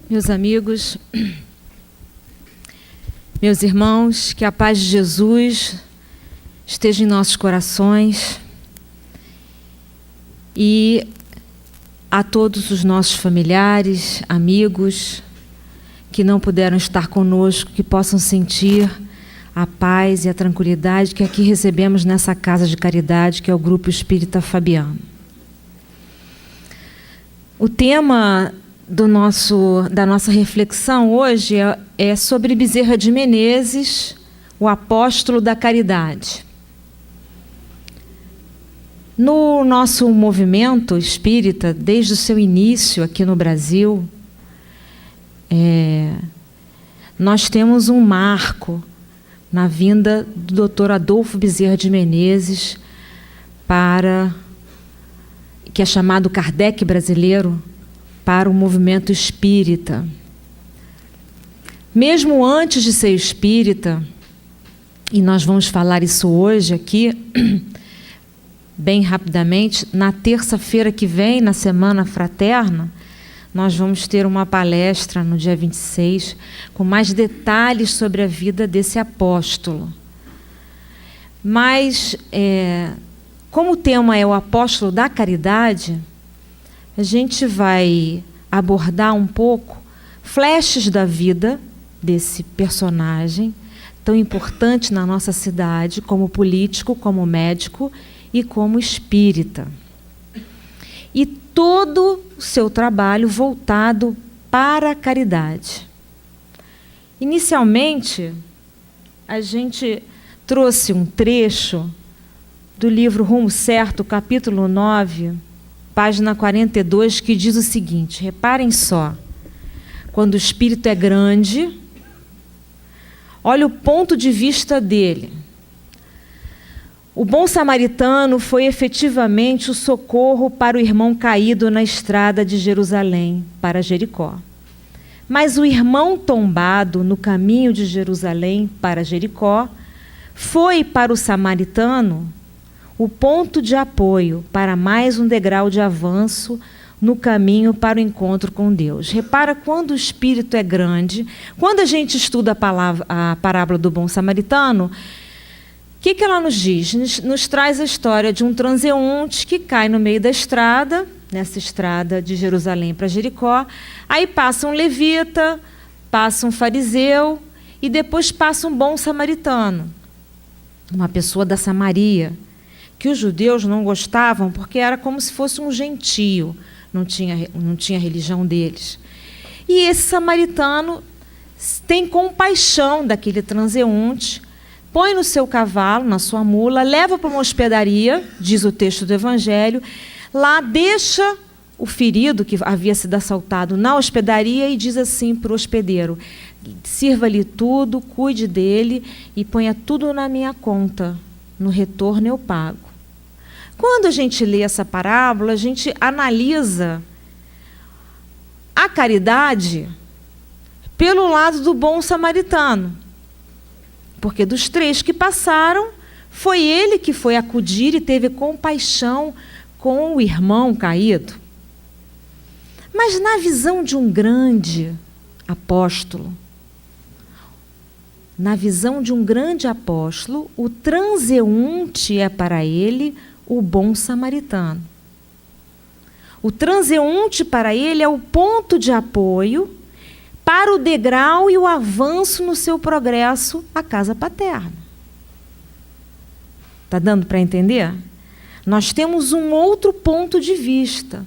Meus amigos, meus irmãos, que a paz de Jesus esteja em nossos corações e a todos os nossos familiares, amigos que não puderam estar conosco, que possam sentir a paz e a tranquilidade que aqui recebemos nessa casa de caridade, que é o Grupo Espírita Fabiano. O tema da nossa reflexão hoje é sobre Bezerra de Menezes, o apóstolo da caridade. No nosso movimento espírita, desde o seu início aqui no Brasil, nós temos um marco na vinda do Dr. Adolfo Bezerra de Menezes que é chamado Kardec brasileiro, para o movimento espírita. Mesmo antes de ser espírita, e nós vamos falar isso hoje aqui, bem rapidamente, na terça-feira que vem, na Semana Fraterna, nós vamos ter uma palestra no dia 26, com mais detalhes sobre a vida desse apóstolo. Mas, como o tema é o apóstolo da caridade, a gente vai abordar um pouco flashes da vida desse personagem tão importante na nossa cidade, como político, como médico e como espírita. E todo o seu trabalho voltado para a caridade. Inicialmente, a gente trouxe um trecho do livro Rumo Certo, capítulo 9, página 42, que diz o seguinte: reparem só, quando o espírito é grande, olha o ponto de vista dele. O bom samaritano foi efetivamente o socorro para o irmão caído na estrada de Jerusalém para Jericó. Mas o irmão tombado no caminho de Jerusalém para Jericó foi para o samaritano o ponto de apoio para mais um degrau de avanço no caminho para o encontro com Deus. Repara, quando o espírito é grande, quando a gente estuda a parábola do bom samaritano, o que ela nos diz? Nos traz a história de um transeunte que cai no meio da estrada, nessa estrada de Jerusalém para Jericó, aí passa um levita, passa um fariseu e depois passa um bom samaritano, uma pessoa da Samaria, que os judeus não gostavam porque era como se fosse um gentio, não tinha religião deles. E esse samaritano tem compaixão daquele transeunte, põe no seu cavalo, na sua mula, leva para uma hospedaria, diz o texto do Evangelho, lá deixa o ferido que havia sido assaltado na hospedaria e diz assim para o hospedeiro: sirva-lhe tudo, cuide dele e ponha tudo na minha conta, no retorno eu pago. Quando a gente lê essa parábola, a gente analisa a caridade pelo lado do bom samaritano. Porque dos três que passaram, foi ele que foi acudir e teve compaixão com o irmão caído. Mas na visão de um grande apóstolo, o transeunte é para ele o bom samaritano. O transeunte para ele é o ponto de apoio para o degrau e o avanço no seu progresso à casa paterna. Está dando para entender? Nós temos um outro ponto de vista.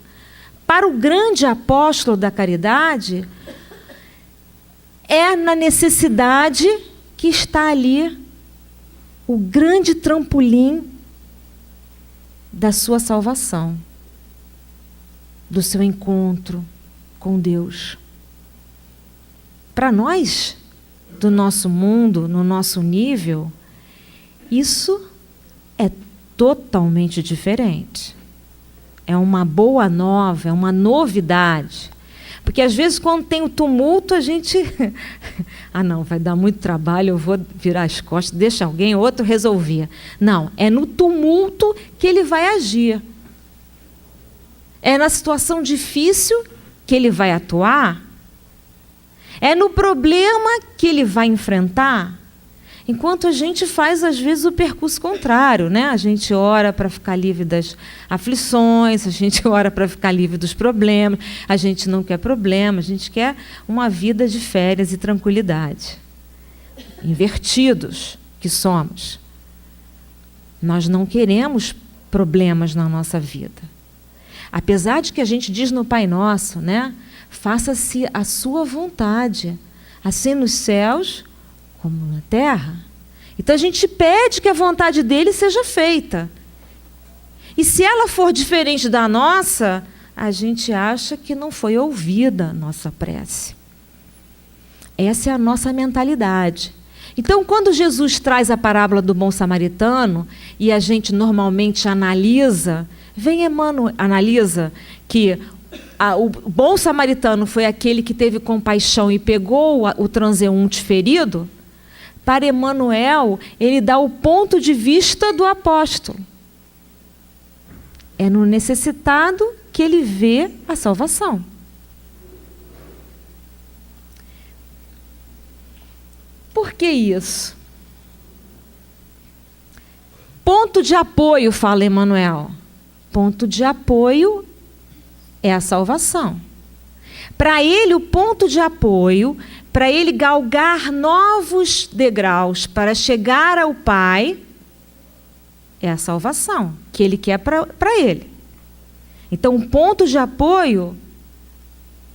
Para o grande apóstolo da caridade, é na necessidade que está ali o grande trampolim da sua salvação, do seu encontro com Deus. Para nós, do nosso mundo, no nosso nível, isso é totalmente diferente. É uma boa nova, é uma novidade. Porque às vezes quando tem o tumulto a gente... não, vai dar muito trabalho, eu vou virar as costas, deixa alguém, outro resolver. Não, é no tumulto que ele vai agir. É na situação difícil que ele vai atuar É no problema que ele vai enfrentar, enquanto a gente faz, às vezes, o percurso contrário, né? A gente ora para ficar livre das aflições, a gente ora para ficar livre dos problemas, a gente não quer problema, a gente quer uma vida de férias e tranquilidade. Invertidos que somos. Nós não queremos problemas na nossa vida. Apesar de que a gente diz no Pai Nosso, né? Faça-se a sua vontade, assim nos céus como na terra. Então a gente pede que a vontade dele seja feita. E se ela for diferente da nossa, a gente acha que não foi ouvida a nossa prece. Essa é a nossa mentalidade. Então, quando Jesus traz a parábola do bom samaritano, e a gente normalmente analisa, analisa que o bom samaritano foi aquele que teve compaixão e pegou o transeunte ferido. Para Emmanuel, ele dá o ponto de vista do apóstolo. É no necessitado que ele vê a salvação. Por que isso? Ponto de apoio, fala Emmanuel. Ponto de apoio é a salvação. Para ele, o ponto de apoio, para ele galgar novos degraus para chegar ao Pai, é a salvação que ele quer para ele. Então, o ponto de apoio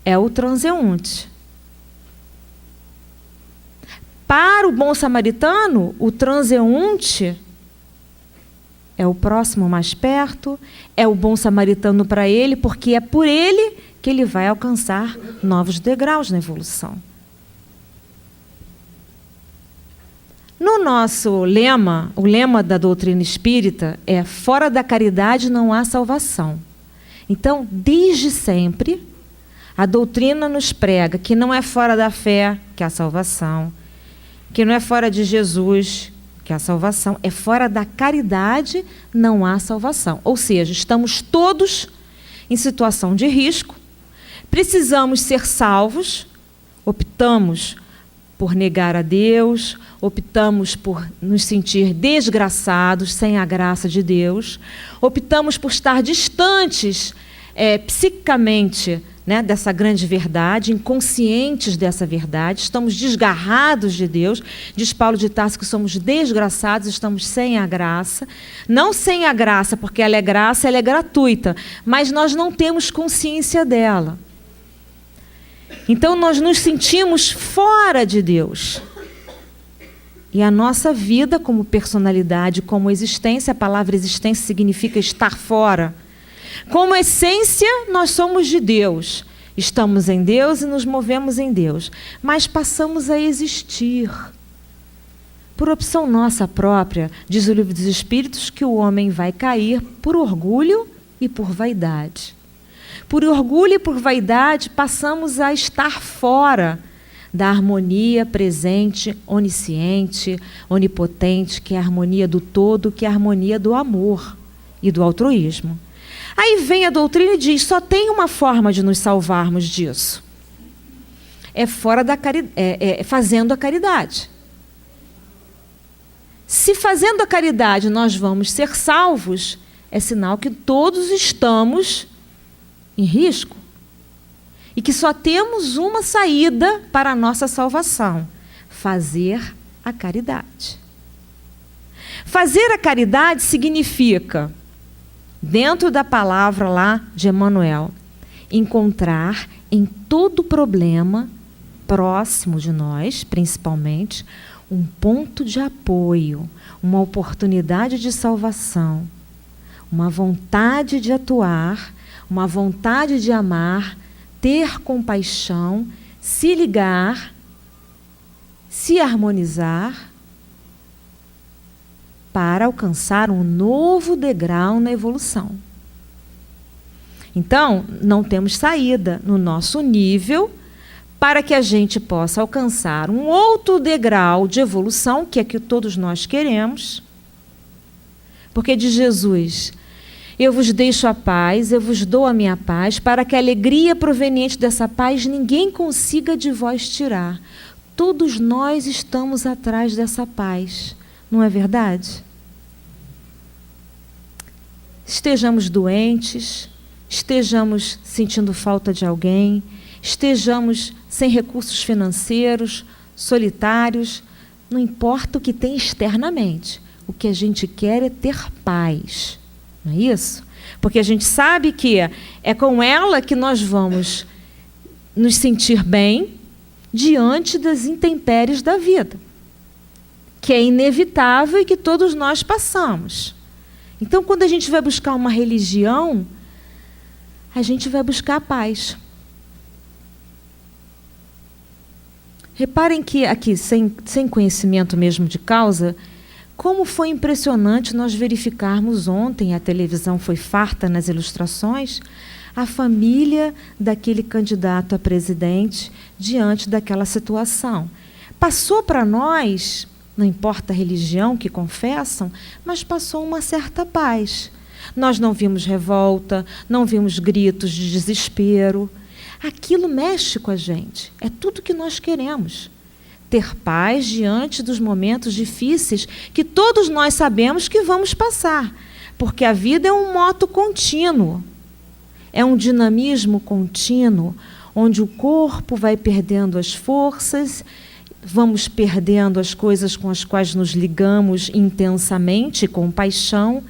é o transeunte. Para o bom samaritano, o transeunte é o próximo mais perto, é o bom samaritano para ele, porque é por ele que ele vai alcançar novos degraus na evolução. No nosso lema, o lema da doutrina espírita é: fora da caridade não há salvação. Então, desde sempre, a doutrina nos prega que não é fora da fé que há salvação, que não é fora de Jesus que há salvação, é fora da caridade não há salvação. Ou seja, estamos todos em situação de risco, precisamos ser salvos, optamos por negar a Deus, optamos por nos sentir desgraçados, sem a graça de Deus, optamos por estar distantes psiquicamente, né, dessa grande verdade, inconscientes dessa verdade, estamos desgarrados de Deus. Diz Paulo de Tarso que somos desgraçados, estamos sem a graça. Não sem a graça, porque ela é graça, ela é gratuita, mas nós não temos consciência dela. Então nós nos sentimos fora de Deus. E a nossa vida como personalidade, como existência, a palavra existência significa estar fora. Como essência, nós somos de Deus. Estamos em Deus e nos movemos em Deus. Mas passamos a existir. Por opção nossa própria, diz o Livro dos Espíritos que o homem vai cair por orgulho e por vaidade. Por orgulho e por vaidade, passamos a estar fora da harmonia presente, onisciente, onipotente, que é a harmonia do todo, que é a harmonia do amor e do altruísmo. Aí vem a doutrina e diz: só tem uma forma de nos salvarmos disso. É fazendo a caridade. Se fazendo a caridade nós vamos ser salvos, é sinal que todos estamos em risco. E que só temos uma saída para a nossa salvação: fazer a caridade. Fazer a caridade significa, dentro da palavra lá de Emmanuel, encontrar em todo problema, próximo de nós, principalmente, um ponto de apoio, uma oportunidade de salvação, uma vontade de atuar, uma vontade de amar, ter compaixão, se ligar, se harmonizar, para alcançar um novo degrau na evolução. Então, não temos saída no nosso nível para que a gente possa alcançar um outro degrau de evolução, que é que todos nós queremos. Porque diz Jesus Eu vos deixo a paz, eu vos dou a minha paz, para que a alegria proveniente dessa paz ninguém consiga de vós tirar. Todos nós estamos atrás dessa paz, não é verdade? Estejamos doentes, estejamos sentindo falta de alguém, estejamos sem recursos financeiros, solitários, não importa o que tem externamente, o que a gente quer é ter paz. Não é isso? Porque a gente sabe que é com ela que nós vamos nos sentir bem diante das intempéries da vida, que é inevitável e que todos nós passamos. Então, quando a gente vai buscar uma religião, a gente vai buscar a paz. Reparem que aqui, sem conhecimento mesmo de causa, como foi impressionante nós verificarmos ontem, a televisão foi farta nas ilustrações, a família daquele candidato a presidente diante daquela situação. Passou para nós, não importa a religião que confessam, mas passou uma certa paz. Nós não vimos revolta, não vimos gritos de desespero. Aquilo mexe com a gente, é tudo que nós queremos. Ter paz diante dos momentos difíceis que todos nós sabemos que vamos passar, porque a vida é um moto contínuo, é um dinamismo contínuo, onde o corpo vai perdendo as forças, vamos perdendo as coisas com as quais nos ligamos intensamente, com paixão.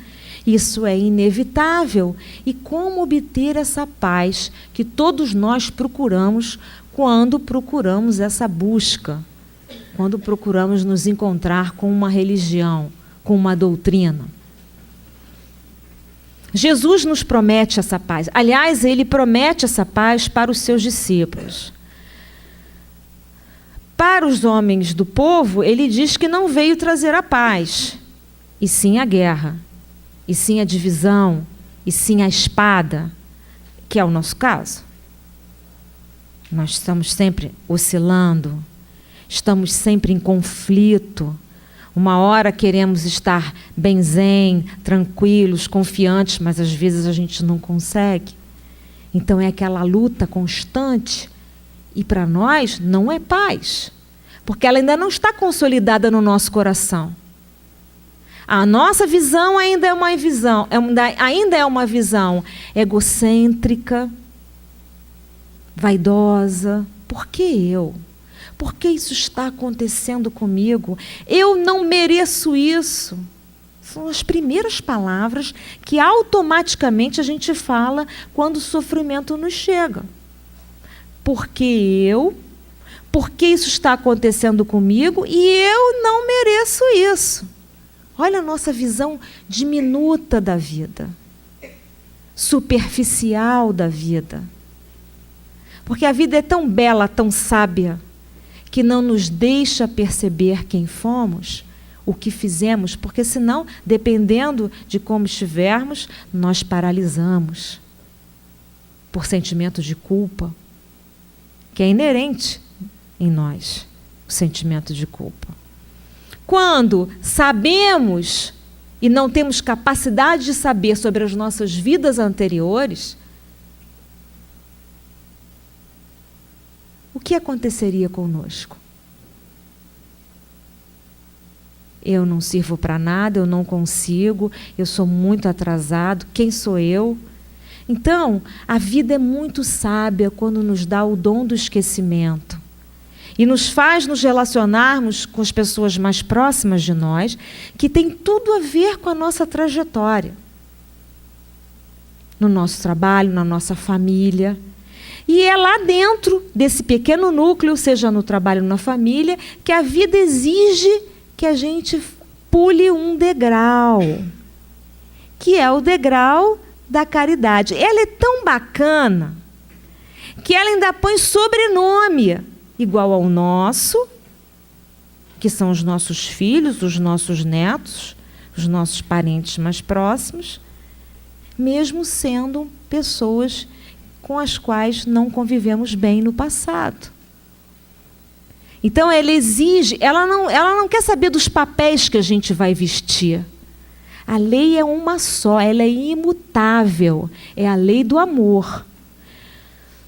Isso é inevitável. E como obter essa paz que todos nós procuramos quando procuramos essa busca? Quando procuramos nos encontrar com uma religião, com uma doutrina. Jesus nos promete essa paz. Aliás, ele promete essa paz para os seus discípulos. Para os homens do povo, ele diz que não veio trazer a paz, e sim a guerra, e sim a divisão, e sim a espada, que é o nosso caso. Nós estamos sempre oscilando, estamos sempre em conflito. Uma hora queremos estar bem zen, tranquilos, confiantes, mas às vezes a gente não consegue. Então é aquela luta constante e para nós não é paz, porque ela ainda não está consolidada no nosso coração. A nossa visão ainda é uma visão egocêntrica, vaidosa. Por que eu? Por que isso está acontecendo comigo? Eu não mereço isso. São as primeiras palavras que automaticamente a gente fala quando o sofrimento nos chega. Por que eu? Por que isso está acontecendo comigo? E eu não mereço isso. Olha a nossa visão diminuta da vida, superficial da vida. Porque a vida é tão bela, tão sábia, que não nos deixa perceber quem fomos, o que fizemos, porque senão, dependendo de como estivermos, nós paralisamos por sentimento de culpa, que é inerente em nós, o sentimento de culpa. Quando sabemos e não temos capacidade de saber sobre as nossas vidas anteriores, o que aconteceria conosco? Eu não sirvo para nada, eu não consigo, eu sou muito atrasado, quem sou eu? Então, a vida é muito sábia quando nos dá o dom do esquecimento e nos faz nos relacionarmos com as pessoas mais próximas de nós, que tem tudo a ver com a nossa trajetória, no nosso trabalho, na nossa família. E é lá dentro desse pequeno núcleo, seja no trabalho ou na família, que a vida exige que a gente pule um degrau, que é o degrau da caridade. Ela é tão bacana que ela ainda põe sobrenome igual ao nosso, que são os nossos filhos, os nossos netos, os nossos parentes mais próximos, mesmo sendo pessoas com as quais não convivemos bem no passado. Então ela exige, ela não quer saber dos papéis que a gente vai vestir. A lei é uma só, ela é imutável, é a lei do amor.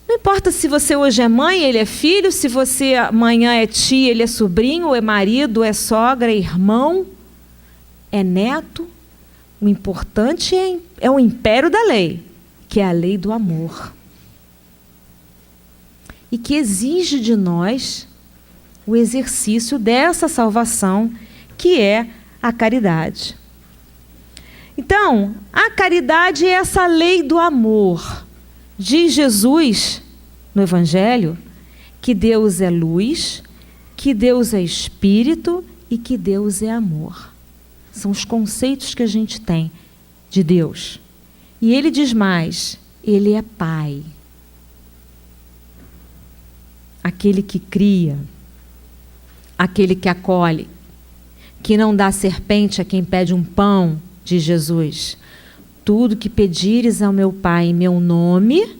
Não importa se você hoje é mãe, ele é filho, se você amanhã é tia, ele é sobrinho, é marido, é sogra, é irmão, é neto. O importante é o império da lei, que é a lei do amor. E que exige de nós o exercício dessa salvação, que é a caridade. Então, a caridade é essa lei do amor. Diz Jesus no Evangelho que Deus é luz, que Deus é espírito e que Deus é amor. São os conceitos que a gente tem de Deus. E ele diz mais, ele é Pai. Aquele que cria, aquele que acolhe, que não dá serpente a quem pede um pão, diz Jesus. Tudo que pedires ao meu Pai em meu nome,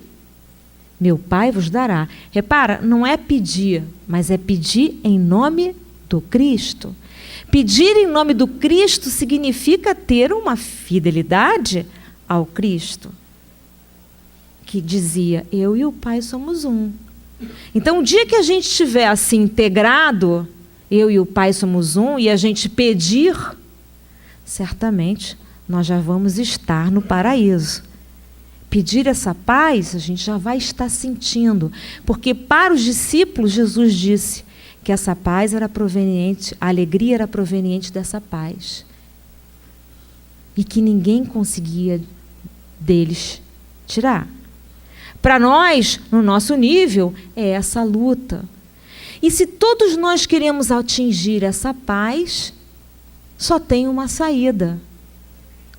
meu Pai vos dará. Repara, não é pedir, mas é pedir em nome do Cristo. Pedir em nome do Cristo significa ter uma fidelidade ao Cristo, que dizia, eu e o Pai somos um. Então, o dia que a gente estiver assim integrado, eu e o Pai somos um, e a gente pedir, certamente nós já vamos estar no paraíso. Pedir essa paz, a gente já vai estar sentindo. Porque para os discípulos, Jesus disse que essa paz era proveniente, a alegria era proveniente dessa paz. E que ninguém conseguia deles tirar. Para nós, no nosso nível, é essa luta. E se todos nós queremos atingir essa paz, só tem uma saída.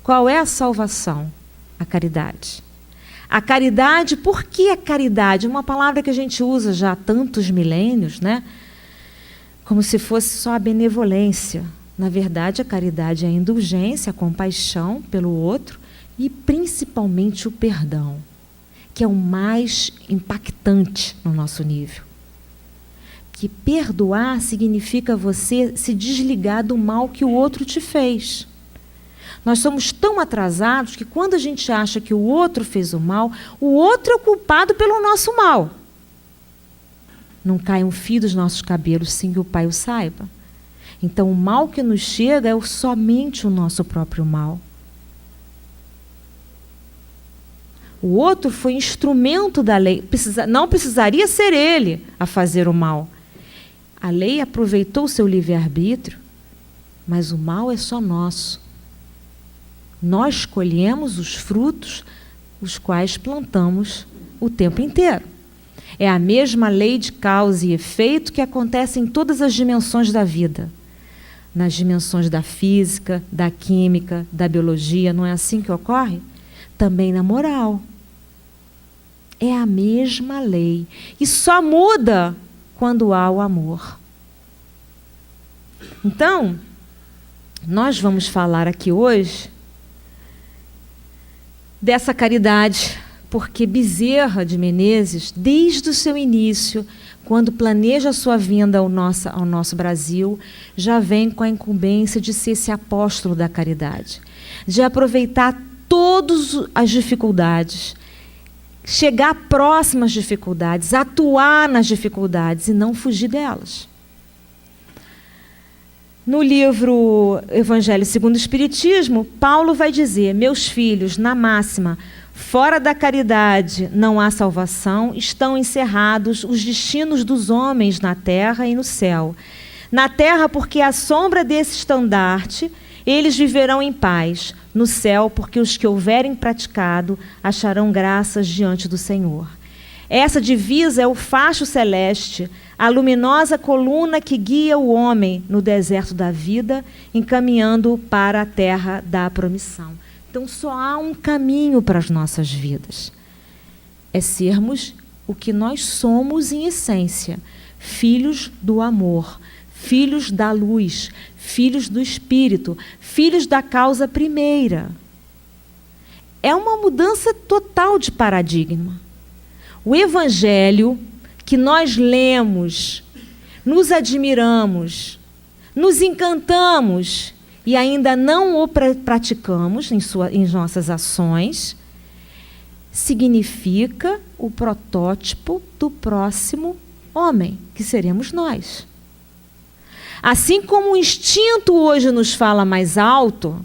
Qual é a salvação? A caridade. A caridade, por que a caridade? Uma palavra que a gente usa já há tantos milênios, né? Como se fosse só a benevolência. Na verdade, a caridade é a indulgência, a compaixão pelo outro e principalmente o perdão, que é o mais impactante no nosso nível. Que perdoar significa você se desligar do mal que o outro te fez. Nós somos tão atrasados que quando a gente acha que o outro fez o mal, o outro é o culpado pelo nosso mal. Não cai um fio dos nossos cabelos sem que o Pai o saiba. Então, o mal que nos chega é somente o nosso próprio mal. O outro foi instrumento da lei. Não precisaria ser ele a fazer o mal. A lei aproveitou o seu livre-arbítrio, mas o mal é só nosso. Nós colhemos os frutos os quais plantamos o tempo inteiro. É a mesma lei de causa e efeito que acontece em todas as dimensões da vida. Nas dimensões da física, da química, da biologia, não é assim que ocorre? Também na moral. É a mesma lei. E só muda quando há o amor. Então, nós vamos falar aqui hoje dessa caridade, porque Bezerra de Menezes, desde o seu início, quando planeja a sua vinda ao nosso Brasil, já vem com a incumbência de ser esse apóstolo da caridade, de aproveitar todas as dificuldades, chegar próximo às dificuldades, atuar nas dificuldades e não fugir delas. No livro Evangelho segundo o Espiritismo, Paulo vai dizer, meus filhos, na máxima, fora da caridade não há salvação, estão encerrados os destinos dos homens na terra e no céu. Na terra, porque à sombra desse estandarte, eles viverão em paz. No céu, porque os que houverem praticado acharão graças diante do Senhor. Essa divisa é o facho celeste, a luminosa coluna que guia o homem no deserto da vida, encaminhando-o para a terra da promissão. Então, só há um caminho para as nossas vidas. É sermos o que nós somos em essência, filhos do amor, filhos da luz, filhos do Espírito, filhos da causa primeira. É uma mudança total de paradigma. O Evangelho que nós lemos, nos admiramos, nos encantamos e ainda não o praticamos em nossas ações, significa o protótipo do próximo homem, que seremos nós. Assim como o instinto hoje nos fala mais alto,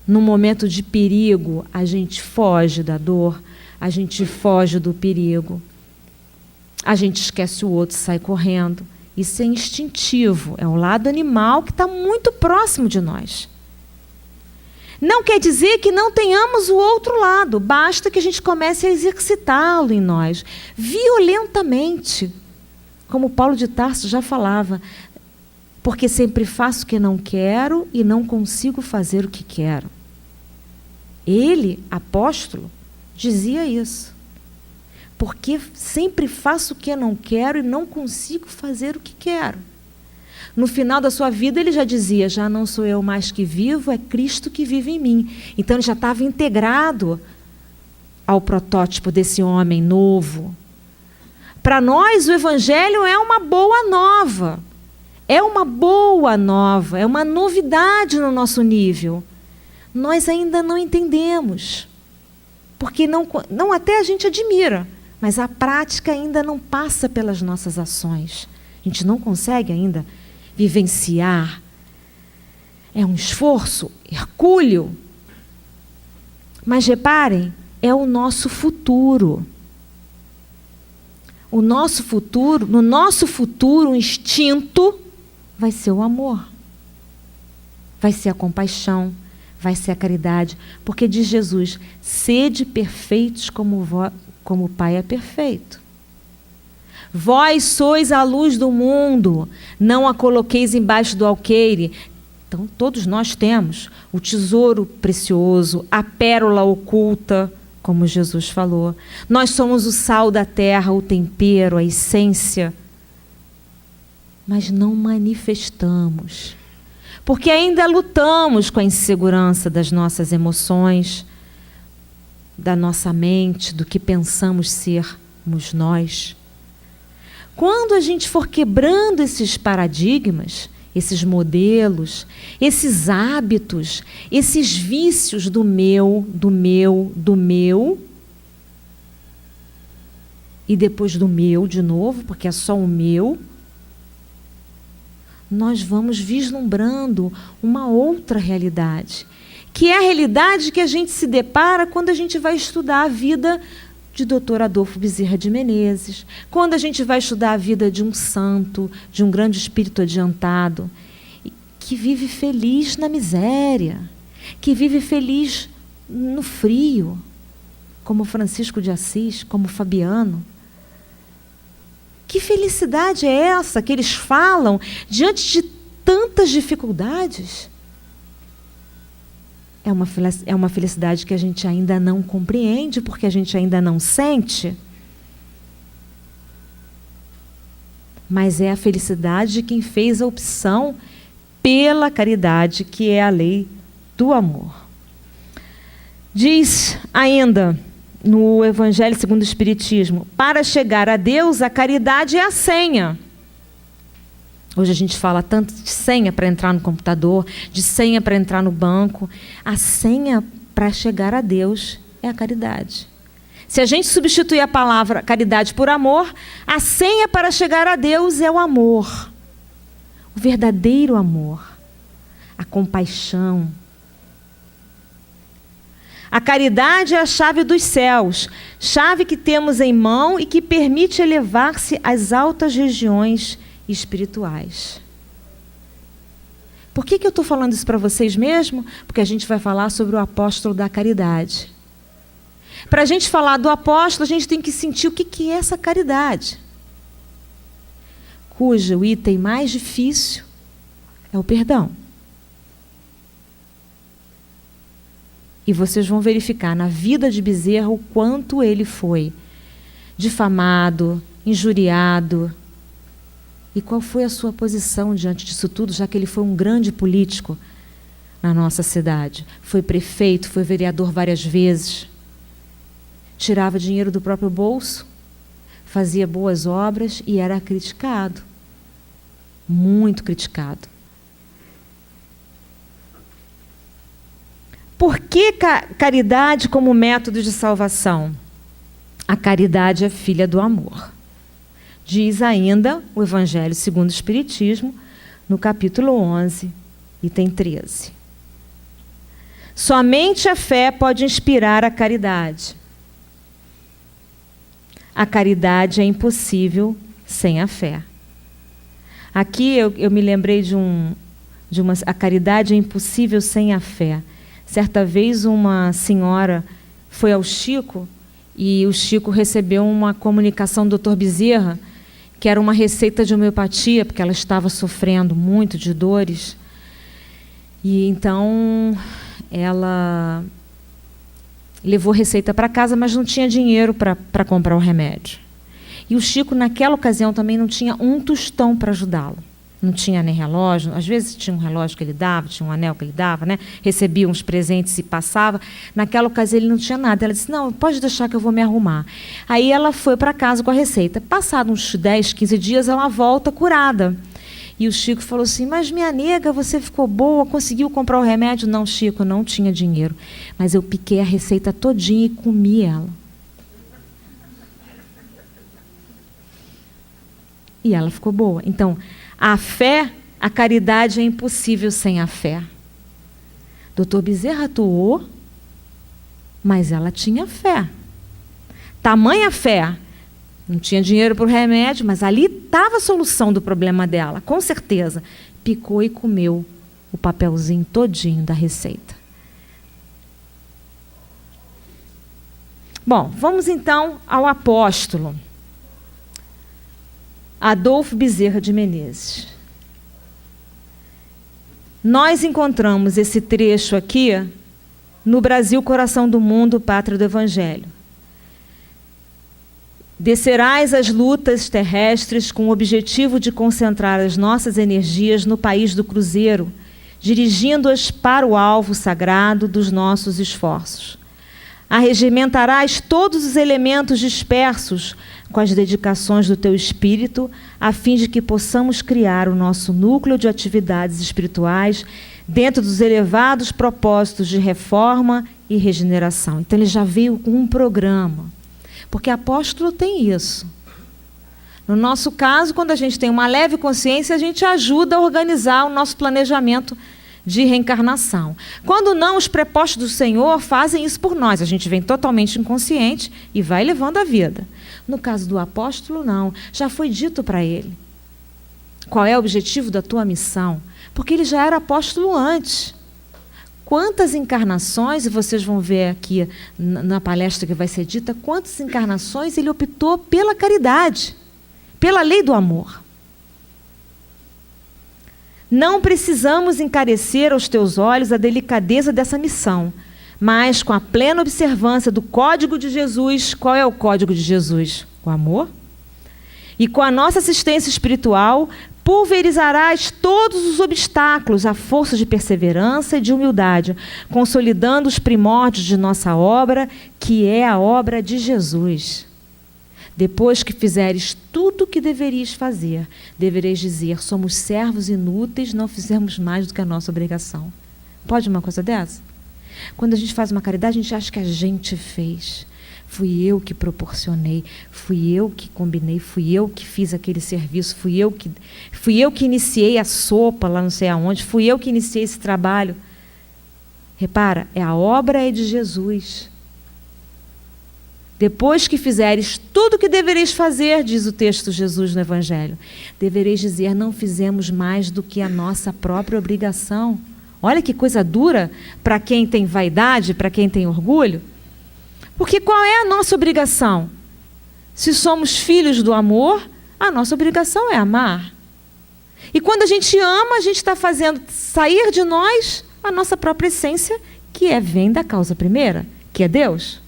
no momento de perigo, a gente foge da dor, a gente foge do perigo, a gente esquece o outro, sai correndo. Isso é instintivo, é um lado animal que está muito próximo de nós. Não quer dizer que não tenhamos o outro lado, basta que a gente comece a exercitá-lo em nós, violentamente. Como Paulo de Tarso já falava, porque sempre faço o que não quero e não consigo fazer o que quero. Ele, apóstolo, dizia isso. Porque sempre faço o que eu não quero e não consigo fazer o que quero. No final da sua vida, ele já dizia, já não sou eu mais que vivo, é Cristo que vive em mim. Então, ele já estava integrado ao protótipo desse homem novo. Para nós, o Evangelho é uma boa nova. É uma boa nova, é uma novidade no nosso nível. Nós ainda não entendemos. Porque não até a gente admira, mas a prática ainda não passa pelas nossas ações. A gente não consegue ainda vivenciar. É um esforço hercúleo. Mas reparem, é o nosso futuro. No nosso futuro, o instinto vai ser o amor. Vai ser a compaixão, vai ser a caridade. Porque diz Jesus, sede perfeitos como o Pai é perfeito. Vós sois a luz do mundo, não a coloqueis embaixo do alqueire. Então, todos nós temos o tesouro precioso, a pérola oculta, como Jesus falou. Nós somos o sal da terra, o tempero, a essência. Mas não manifestamos. Porque ainda lutamos com a insegurança das nossas emoções, da nossa mente, do que pensamos sermos nós. Quando a gente for quebrando esses paradigmas, esses modelos, esses hábitos, esses vícios do meu, e depois do meu de novo, porque é só o meu, nós vamos vislumbrando uma outra realidade, que é a realidade que a gente se depara quando a gente vai estudar a vida de Dr. Adolfo Bezerra de Menezes, quando a gente vai estudar a vida de um santo, de um grande espírito adiantado, que vive feliz na miséria, que vive feliz no frio, como Francisco de Assis, como Fabiano. Que felicidade é essa que eles falam diante de tantas dificuldades? É uma felicidade que a gente ainda não compreende, porque a gente ainda não sente. Mas é a felicidade de quem fez a opção pela caridade, que é a lei do amor. Diz ainda no Evangelho segundo o Espiritismo, para chegar a Deus, a caridade é a senha. Hoje a gente fala tanto de senha para entrar no computador, de senha para entrar no banco. A senha para chegar a Deus é a caridade. Se a gente substituir a palavra caridade por amor, a senha para chegar a Deus é o amor. O verdadeiro amor. A compaixão. A caridade é a chave dos céus, chave que temos em mão e que permite elevar-se às altas regiões espirituais. Por que eu estou falando isso para vocês mesmo? Porque a gente vai falar sobre o apóstolo da caridade. Para a gente falar do apóstolo, a gente tem que sentir o que é essa caridade. Cujo item mais difícil é o perdão. E vocês vão verificar na vida de Bezerra o quanto ele foi difamado, injuriado. E qual foi a sua posição diante disso tudo, já que ele foi um grande político na nossa cidade. Foi prefeito, foi vereador várias vezes. Tirava dinheiro do próprio bolso, fazia boas obras e era criticado. Muito criticado. por que caridade como método de salvação? A caridade é filha do amor. Diz ainda o Evangelho segundo o Espiritismo, no capítulo 11, item 13. Somente a fé pode inspirar a caridade. A caridade é impossível sem a fé. Aqui eu me lembrei a caridade é impossível sem a fé. Certa vez uma senhora foi ao Chico e o Chico recebeu uma comunicação do Dr. Bezerra, que era uma receita de homeopatia, porque ela estava sofrendo muito de dores. E então ela levou receita para casa, mas não tinha dinheiro para comprar o remédio. E o Chico, naquela ocasião, também não tinha um tostão para ajudá-lo. Não tinha nem relógio, às vezes tinha um relógio que ele dava, tinha um anel que ele dava, né? Recebia uns presentes e passava. Naquela ocasião ele não tinha nada. Ela disse, não, pode deixar que eu vou me arrumar. Aí ela foi para casa com a receita. Passados uns 10, 15 dias, ela volta curada. E o Chico falou assim, mas minha nega, você ficou boa, conseguiu comprar o remédio? Não, Chico, não tinha dinheiro. Mas eu piquei a receita todinha e comi ela. E ela ficou boa. Então, a fé, a caridade é impossível sem a fé. Dr. Bezerra atuou, mas ela tinha fé. Tamanha fé. Não tinha dinheiro para o remédio, mas ali estava a solução do problema dela, com certeza. Picou e comeu o papelzinho todinho da receita. Bom, vamos então ao apóstolo Adolfo Bezerra de Menezes. Nós encontramos esse trecho aqui no Brasil, Coração do Mundo, Pátria do Evangelho. Descerás as lutas terrestres com o objetivo de concentrar as nossas energias no país do cruzeiro, dirigindo-as para o alvo sagrado dos nossos esforços. Arregimentarás todos os elementos dispersos com as dedicações do teu espírito, a fim de que possamos criar o nosso núcleo de atividades espirituais dentro dos elevados propósitos de reforma e regeneração. Então ele já veio com um programa, porque apóstolo tem isso. No nosso caso, quando a gente tem uma leve consciência, a gente ajuda a organizar o nosso planejamento de reencarnação. Quando não, os prepostos do Senhor fazem isso por nós. A gente vem totalmente inconsciente e vai levando a vida. No caso do apóstolo, não. Já foi dito para ele qual é o objetivo da tua missão, porque ele já era apóstolo antes. Quantas encarnações, e vocês vão ver aqui na palestra que vai ser dita, quantas encarnações ele optou pela caridade, pela lei do amor. Não precisamos encarecer aos teus olhos a delicadeza dessa missão, mas com a plena observância do código de Jesus. Qual é o código de Jesus? O amor. E com a nossa assistência espiritual, pulverizarás todos os obstáculos à força de perseverança e de humildade, consolidando os primórdios de nossa obra, que é a obra de Jesus. Depois que fizeres tudo o que deverias fazer, devereis dizer, somos servos inúteis, não fizemos mais do que a nossa obrigação. Pode uma coisa dessa? Quando a gente faz uma caridade, a gente acha que a gente fez. Fui eu que proporcionei, fui eu que combinei, fui eu que fiz aquele serviço, fui eu que iniciei a sopa lá não sei aonde, fui eu que iniciei esse trabalho. Repara, a obra é de Jesus. Depois que fizeres tudo o que devereis fazer, diz o texto de Jesus no Evangelho, devereis dizer, não fizemos mais do que a nossa própria obrigação. Olha que coisa dura para quem tem vaidade, para quem tem orgulho. Porque qual é a nossa obrigação? Se somos filhos do amor, a nossa obrigação é amar. E quando a gente ama, a gente está fazendo sair de nós a nossa própria essência, que vem da causa primeira, que é Deus.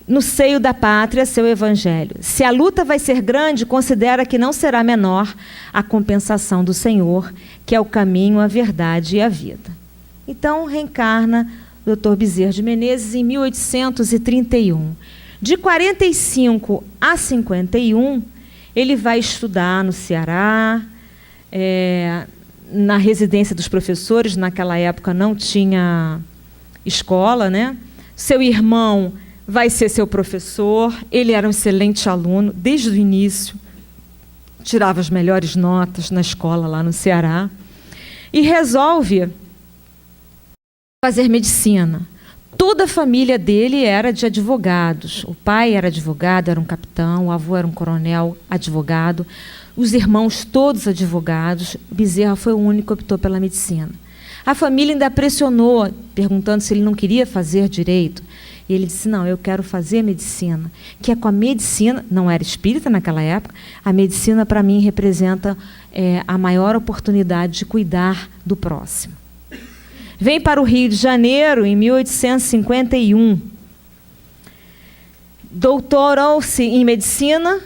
No seio da pátria, seu evangelho. Se a luta vai ser grande, considera que não será menor a compensação do Senhor, que é o caminho, a verdade e a vida. Então, reencarna o Dr. Bezerra de Menezes em 1831. De 45 a 51, ele vai estudar no Ceará, na residência dos professores. Naquela época não tinha escola, né? Seu irmão vai ser seu professor. Ele era um excelente aluno desde o início, tirava as melhores notas na escola lá no Ceará, e resolve fazer medicina. Toda a família dele era de advogados. O pai era advogado, era um capitão, o avô era um coronel, advogado, os irmãos todos advogados. Bezerra foi o único que optou pela medicina. A família ainda pressionou, perguntando se ele não queria fazer direito. E ele disse, não, eu quero fazer medicina. Que é com a medicina, não era espírita naquela época, a medicina para mim representa a maior oportunidade de cuidar do próximo. Vem para o Rio de Janeiro em 1851. Doutorou-se em medicina,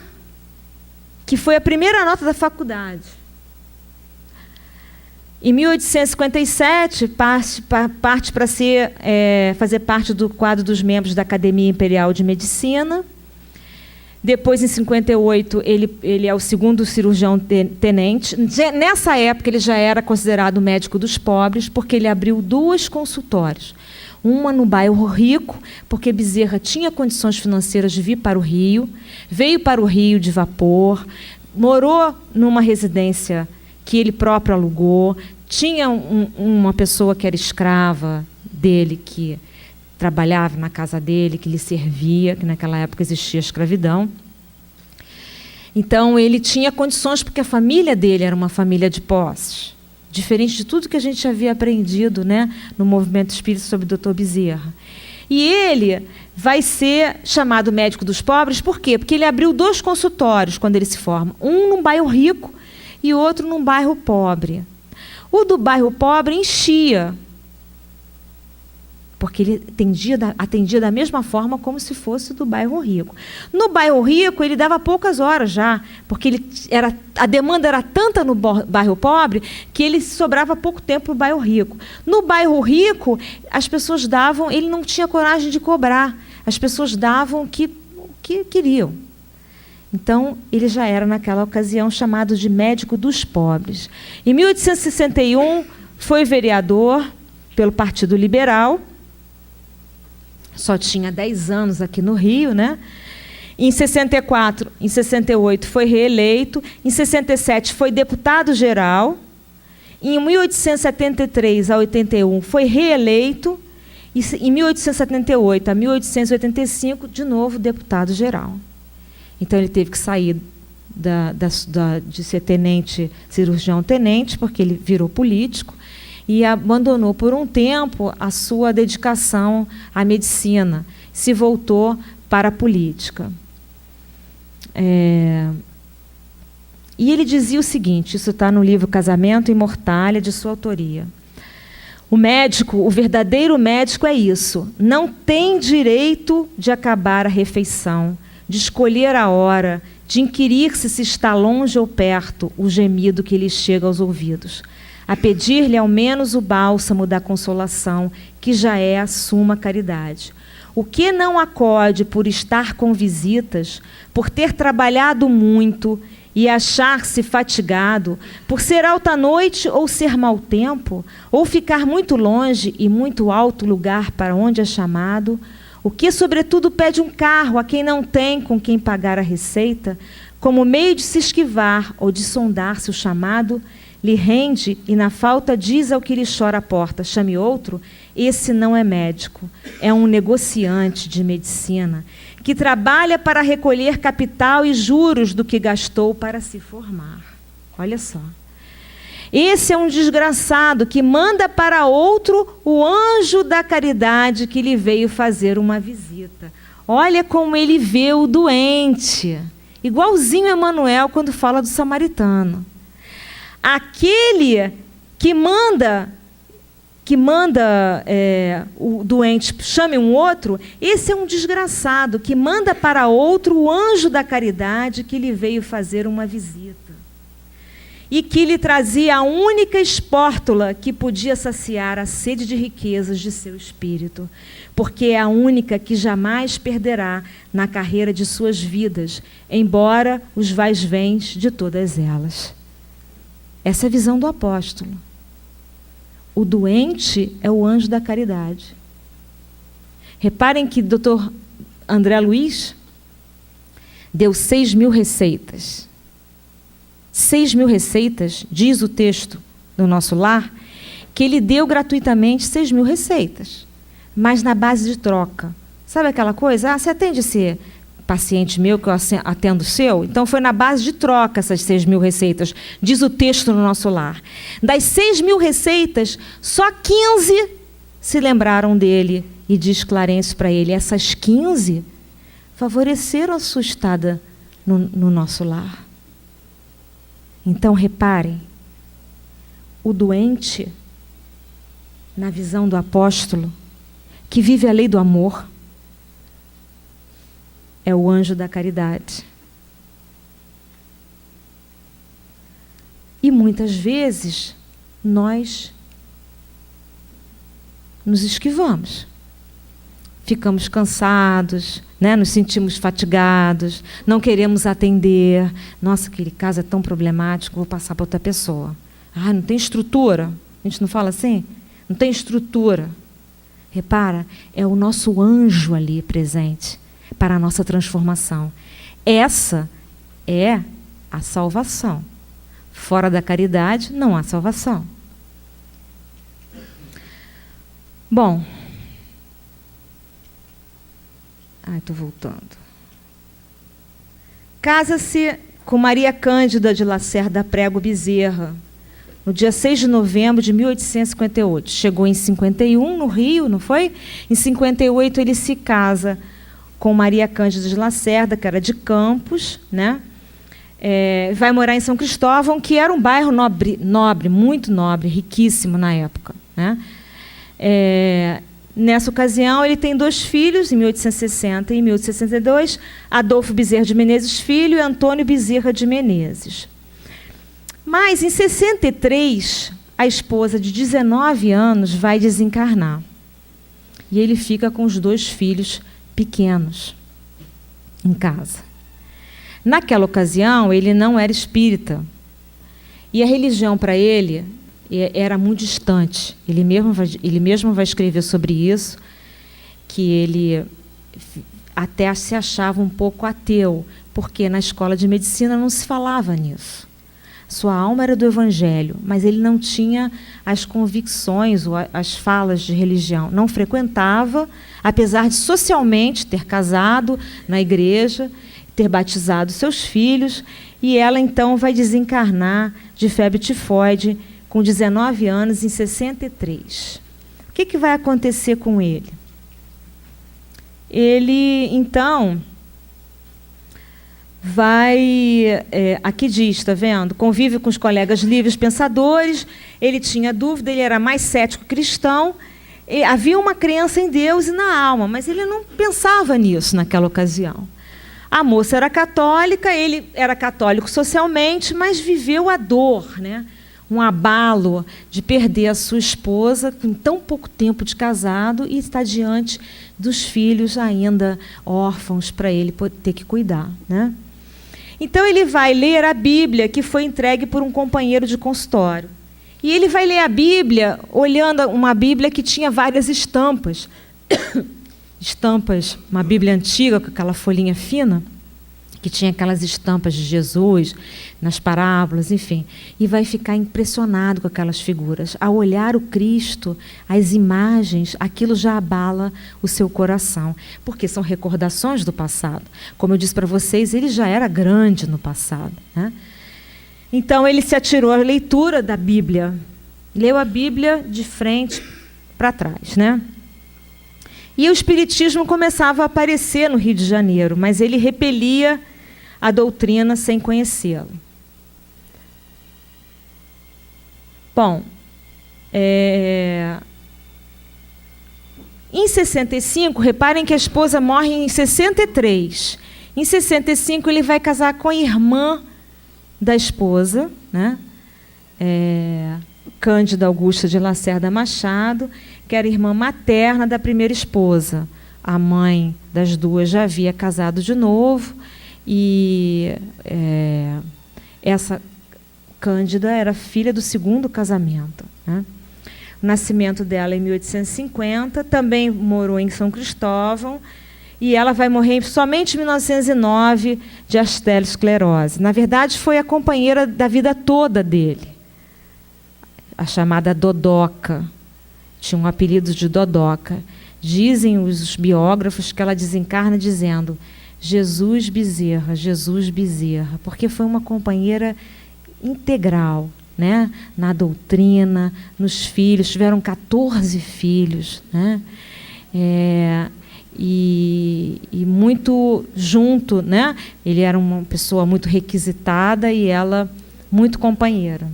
que foi a primeira nota da faculdade. Em 1857, parte para fazer parte do quadro dos membros da Academia Imperial de Medicina. Depois, em 58, ele é o segundo cirurgião tenente. Nessa época, ele já era considerado médico dos pobres, porque ele abriu 2 consultórios. Uma no bairro Rico, porque Bezerra tinha condições financeiras de vir para o Rio, veio para o Rio de vapor, morou numa residência que ele próprio alugou, tinha uma pessoa que era escrava dele, que trabalhava na casa dele, que lhe servia, que naquela época existia escravidão. Então, ele tinha condições, porque a família dele era uma família de posses, diferente de tudo que a gente havia aprendido, né, no movimento espírita sobre o Dr. Bezerra. E ele vai ser chamado médico dos pobres, por quê? Porque ele abriu 2 consultórios quando ele se forma, um num bairro rico e outro num bairro pobre. O do bairro pobre enchia, porque ele atendia da mesma forma como se fosse do bairro rico. No bairro rico, ele dava poucas horas já, porque a demanda era tanta no bairro pobre que ele sobrava pouco tempo no bairro rico. No bairro rico, as pessoas davam, ele não tinha coragem de cobrar, as pessoas davam o que queriam. Então, ele já era, naquela ocasião, chamado de médico dos pobres. Em 1861, foi vereador pelo Partido Liberal. Só tinha 10 anos aqui no Rio, né? Em 64, em 68 foi reeleito, em 67 foi deputado-geral, em 1873 a 81 foi reeleito, e em 1878 a 1885, de novo, deputado-geral. Então, ele teve que sair de ser tenente, cirurgião-tenente, porque ele virou político, e abandonou por um tempo a sua dedicação à medicina, se voltou para a política. E ele dizia o seguinte, isso está no livro Casamento e Mortalha, de sua autoria. O médico, o verdadeiro médico é isso, não tem direito de acabar a refeição, de escolher a hora, de inquirir se está longe ou perto o gemido que lhe chega aos ouvidos, a pedir-lhe ao menos o bálsamo da consolação, que já é a suma caridade. O que não acode por estar com visitas, por ter trabalhado muito e achar-se fatigado, por ser alta noite ou ser mau tempo, ou ficar muito longe e muito alto lugar para onde é chamado, o que, sobretudo, pede um carro a quem não tem com quem pagar a receita, como meio de se esquivar ou de sondar-se o chamado, lhe rende e, na falta, diz ao que lhe chora a porta, chame outro, esse não é médico, é um negociante de medicina, que trabalha para recolher capital e juros do que gastou para se formar. Olha só. Esse é um desgraçado que manda para outro o anjo da caridade que lhe veio fazer uma visita. Olha como ele vê o doente, igualzinho Emmanuel quando fala do samaritano. Aquele que manda o doente chame um outro, esse é um desgraçado que manda para outro o anjo da caridade que lhe veio fazer uma visita. E que lhe trazia a única espórtula que podia saciar a sede de riquezas de seu espírito, porque é a única que jamais perderá na carreira de suas vidas, embora os vais-vens de todas elas. Essa é a visão do apóstolo. O doente é o anjo da caridade. Reparem que o Dr. André Luiz deu 6.000 receitas. 6.000 receitas, diz o texto do Nosso Lar, que ele deu gratuitamente 6.000 receitas, mas na base de troca. Sabe aquela coisa? Você atende esse paciente meu, que eu atendo o seu? Então, foi na base de troca essas 6.000 receitas, diz o texto no Nosso Lar. Das 6.000 receitas, só 15 se lembraram dele, e diz Clarencio para ele, essas 15 favoreceram a sua estada no Nosso Lar. Então, reparem, o doente, na visão do apóstolo, que vive a lei do amor, é o anjo da caridade. E muitas vezes nós nos esquivamos. Ficamos cansados, né? Nos sentimos fatigados, não queremos atender. Nossa, aquele caso é tão problemático, vou passar para outra pessoa. Ah, não tem estrutura? A gente não fala assim? Não tem estrutura. Repara, é o nosso anjo ali presente para a nossa transformação. Essa é a salvação. Fora da caridade, não há salvação. Bom. Estou voltando. Casa-se com Maria Cândida de Lacerda Prego Bezerra, no dia 6 de novembro de 1858. Chegou em 51, no Rio, não foi? Em 58, ele se casa com Maria Cândida de Lacerda, que era de Campos, né? Vai morar em São Cristóvão, que era um bairro nobre, muito nobre, riquíssimo na época, né? Nessa ocasião, ele tem 2 filhos, em 1860 e em 1862, Adolfo Bezerra de Menezes Filho e Antônio Bezerra de Menezes. Mas, em 63, a esposa de 19 anos vai desencarnar. E ele fica com os 2 filhos pequenos em casa. Naquela ocasião, ele não era espírita. E a religião para ele era muito distante. Ele mesmo vai escrever sobre isso, que ele até se achava um pouco ateu, porque na escola de medicina não se falava nisso. Sua alma era do Evangelho, mas ele não tinha as convicções ou as falas de religião. Não frequentava, apesar de socialmente ter casado na igreja, ter batizado seus filhos, e ela então vai desencarnar de febre tifoide com 19 anos, em 63. O que vai acontecer com ele? Ele, então, vai... aqui diz, está vendo? Convive com os colegas livres pensadores, ele tinha dúvida, ele era mais cético cristão, havia uma crença em Deus e na alma, mas ele não pensava nisso naquela ocasião. A moça era católica, ele era católico socialmente, mas viveu a dor, né? Um abalo de perder a sua esposa com tão pouco tempo de casado e estar diante dos filhos ainda órfãos para ele ter que cuidar, né? Então ele vai ler a Bíblia, que foi entregue por um companheiro de consultório. E ele vai ler a Bíblia olhando uma Bíblia que tinha várias estampas. Estampas, uma Bíblia antiga com aquela folhinha fina, que tinha aquelas estampas de Jesus nas parábolas, enfim, e vai ficar impressionado com aquelas figuras. Ao olhar o Cristo, as imagens, aquilo já abala o seu coração, porque são recordações do passado. Como eu disse para vocês, ele já era grande no passado, né? Então, ele se atirou à leitura da Bíblia, leu a Bíblia de frente para trás, né? E o espiritismo começava a aparecer no Rio de Janeiro, mas ele repelia a doutrina sem conhecê-la. Bom, em 65, reparem que a esposa morre em 63. Em 65, ele vai casar com a irmã da esposa, né? Cândida Augusta de Lacerda Machado, que era irmã materna da primeira esposa. A mãe das duas já havia casado de novo, e essa Cândida era filha do segundo casamento, né? O nascimento dela em 1850, também morou em São Cristóvão, e ela vai morrer somente em 1909 de arteriosclerose. Na verdade, foi a companheira da vida toda dele, a chamada Dodoca. Tinha um apelido de Dodoca. Dizem os biógrafos que ela desencarna dizendo Jesus Bezerra, porque foi uma companheira integral, né? Na doutrina, nos filhos, tiveram 14 filhos, né? E muito junto, né? Ele era uma pessoa muito requisitada e ela muito companheira.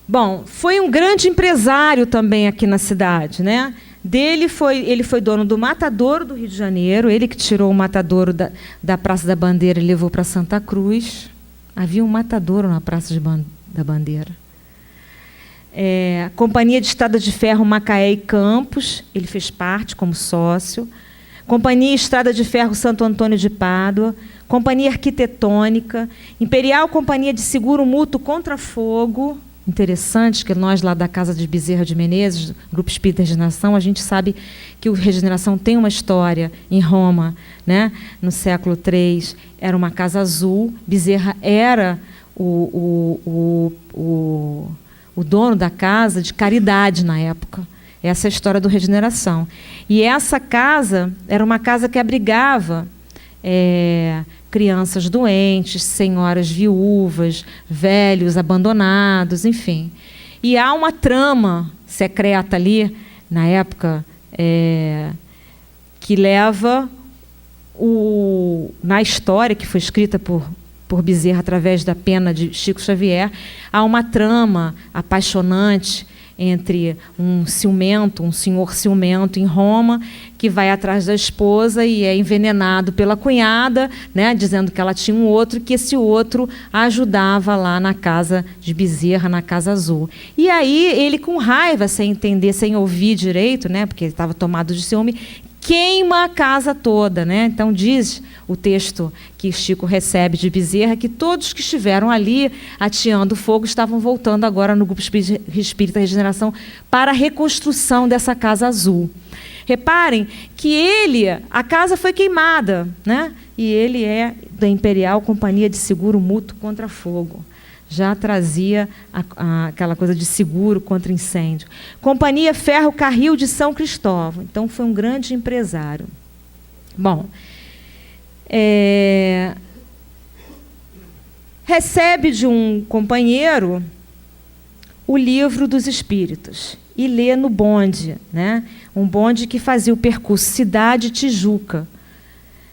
Bom, foi um grande empresário também aqui na cidade, né? Ele foi dono do Matadouro do Rio de Janeiro, ele que tirou o Matadouro da Praça da Bandeira e levou para Santa Cruz. Havia um Matadouro na Praça da Bandeira. Companhia de Estrada de Ferro Macaé e Campos, ele fez parte como sócio. Companhia Estrada de Ferro Santo Antônio de Pádua, Companhia Arquitetônica, Imperial Companhia de Seguro Mútuo contra Fogo. Interessante que nós, lá da Casa de Bezerra de Menezes, Grupo Espírita Regeneração, a gente sabe que o Regeneração tem uma história em Roma, né? No século III, era uma casa azul, Bezerra era o dono da casa de caridade na época. Essa é a história do Regeneração. E essa casa era uma casa que abrigava crianças doentes, senhoras viúvas, velhos abandonados, enfim. E há uma trama secreta ali, na época, que leva, na história que foi escrita por Bezerra através da pena de Chico Xavier, há uma trama apaixonante entre um senhor ciumento em Roma, que vai atrás da esposa e é envenenado pela cunhada, né, dizendo que ela tinha um outro, que esse outro ajudava lá na casa de Bezerra, na Casa Azul. E aí ele, com raiva, sem entender, sem ouvir direito, né, porque ele estava tomado de ciúme, queima a casa toda, né? Então diz o texto que Chico recebe de Bezerra que todos que estiveram ali ateando fogo estavam voltando agora no Grupo Espírita Regeneração para a reconstrução dessa Casa Azul. Reparem que a casa foi queimada, né? E ele é da Imperial Companhia de Seguro Mútuo contra Fogo. Já trazia aquela coisa de seguro contra incêndio. Companhia Ferro Carril de São Cristóvão. Então, foi um grande empresário. Bom, recebe de um companheiro o Livro dos Espíritos e lê no bonde, né? Um bonde que fazia o percurso Cidade-Tijuca,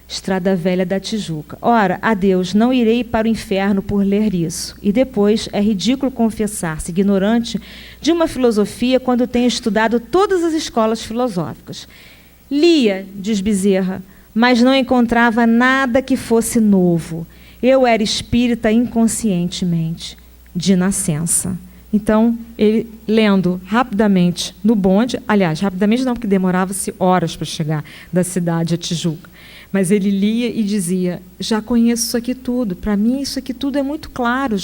Estrada Velha da Tijuca. Ora, adeus, não irei para o inferno por ler isso. E depois, é ridículo confessar-se ignorante de uma filosofia quando tenho estudado todas as escolas filosóficas. Lia, diz Bezerra, mas não encontrava nada que fosse novo. Eu era espírita inconscientemente, de nascença. Então, ele lendo rapidamente no bonde, aliás, rapidamente não, porque demorava-se horas para chegar da cidade a Tijuca, mas ele lia e dizia, já conheço isso aqui tudo, para mim isso aqui tudo é muito claro,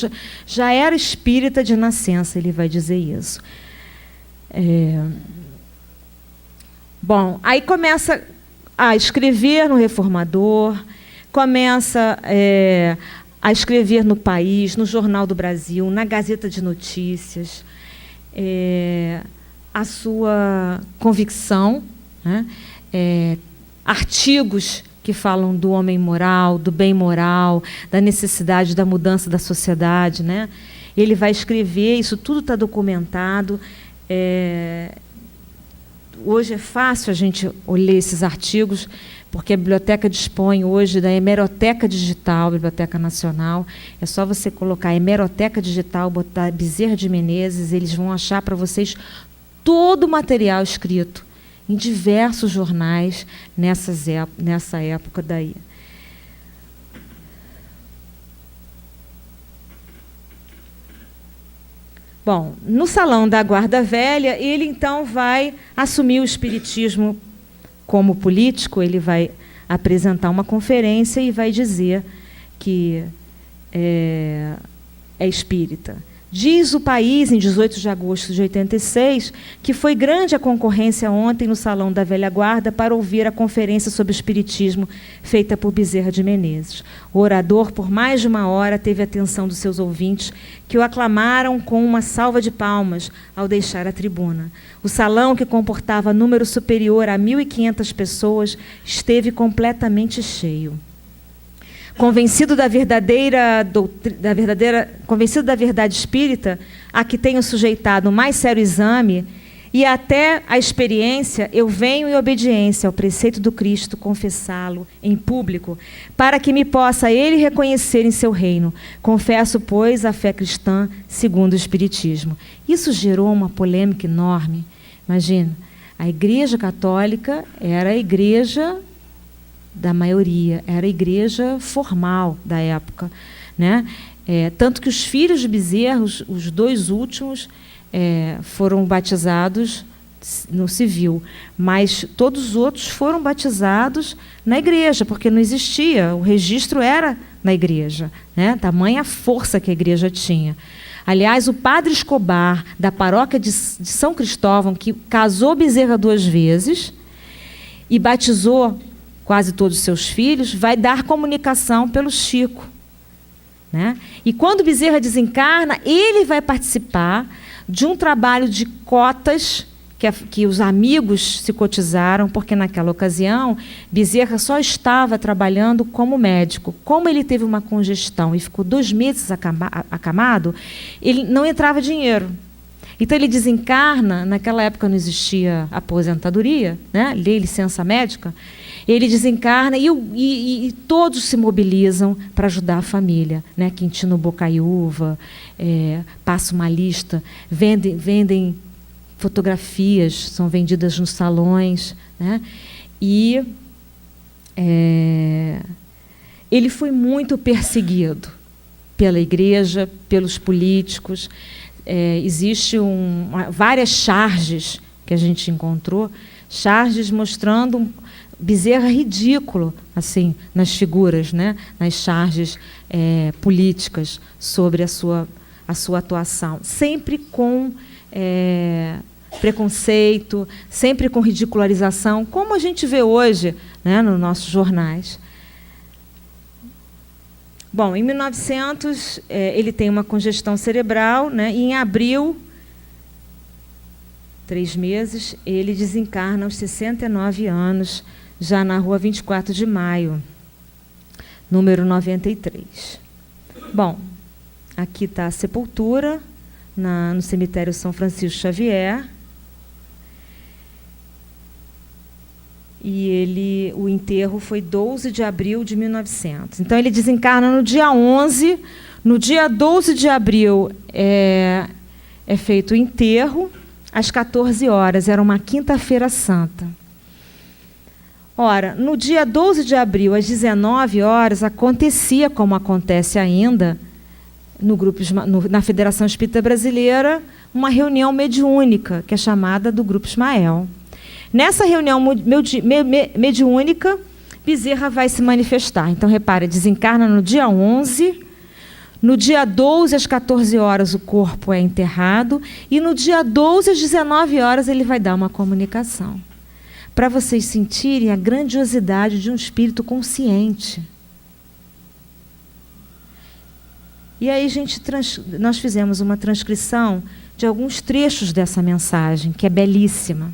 já era espírita de nascença, ele vai dizer isso. Bom, aí começa a escrever no Reformador, começa a escrever no País, no Jornal do Brasil, na Gazeta de Notícias, a sua convicção, né? Artigos que falam do homem moral, do bem moral, da necessidade da mudança da sociedade, né? Ele vai escrever, isso tudo está documentado. Hoje é fácil a gente ler esses artigos, porque a biblioteca dispõe hoje da hemeroteca digital, Biblioteca Nacional. É só você colocar hemeroteca digital, botar Bezerra de Menezes, eles vão achar para vocês todo o material escrito em diversos jornais nessa época daí. Bom, no Salão da Guarda Velha, ele então vai assumir o espiritismo como político, ele vai apresentar uma conferência e vai dizer que é espírita. Diz o País, em 18 de agosto de 86, que foi grande a concorrência ontem no Salão da Velha Guarda para ouvir a conferência sobre o espiritismo feita por Bezerra de Menezes. O orador, por mais de 1 hora, teve a atenção dos seus ouvintes, que o aclamaram com uma salva de palmas ao deixar a tribuna. O salão, que comportava número superior a 1.500 pessoas, esteve completamente cheio. Convencido da verdade espírita, a que tenho sujeitado o mais sério exame, e até a experiência, eu venho em obediência ao preceito do Cristo confessá-lo em público, para que me possa ele reconhecer em seu reino. Confesso, pois, a fé cristã segundo o Espiritismo. Isso gerou uma polêmica enorme. Imagina, a Igreja Católica era a igreja da maioria, era a igreja formal da época, né? Tanto que os filhos de Bezerra, os 2 últimos, foram batizados no civil, mas todos os outros foram batizados na igreja, porque não existia, o registro era na igreja, né? Tamanha força que a igreja tinha. Aliás, o padre Escobar, da paróquia de São Cristóvão, que casou Bezerra 2 vezes e batizou quase todos os seus filhos, vai dar comunicação pelo Chico, né? E quando Bezerra desencarna, ele vai participar de um trabalho de cotas que os amigos se cotizaram, porque naquela ocasião Bezerra só estava trabalhando como médico. Como ele teve uma congestão e ficou 2 meses acamado, ele não entrava dinheiro. Então ele desencarna, naquela época não existia aposentadoria, né? Lei licença médica. Ele desencarna e todos se mobilizam para ajudar a família, né? Quintino Bocaiúva, passa uma lista, vendem fotografias, são vendidas nos salões, né? E ele foi muito perseguido pela igreja, pelos políticos. Existe várias charges que a gente encontrou, charges mostrando Bezerra ridículo, assim, nas figuras, né? Nas charges políticas sobre a sua atuação, sempre com preconceito, sempre com ridicularização, como a gente vê hoje, né, nos nossos jornais. Bom, em 1900, ele tem uma congestão cerebral, né, e em abril, 3 meses, ele desencarna aos 69 anos, já na rua 24 de maio, número 93. Bom, aqui está a sepultura, no cemitério São Francisco Xavier. E o enterro foi 12 de abril de 1900. Então, ele desencarna no dia 11. No dia 12 de abril é feito o enterro, às 14 horas. Era uma quinta-feira santa. Ora, no dia 12 de abril, às 19 horas, acontecia, como acontece ainda, na Federação Espírita Brasileira, uma reunião mediúnica, que é chamada do Grupo Ismael. Nessa reunião mediúnica, Bezerra vai se manifestar. Então, repare, desencarna no dia 11, no dia 12, às 14 horas, o corpo é enterrado, e no dia 12, às 19 horas, ele vai dar uma comunicação, para vocês sentirem a grandiosidade de um espírito consciente. E aí, nós fizemos uma transcrição de alguns trechos dessa mensagem, que é belíssima.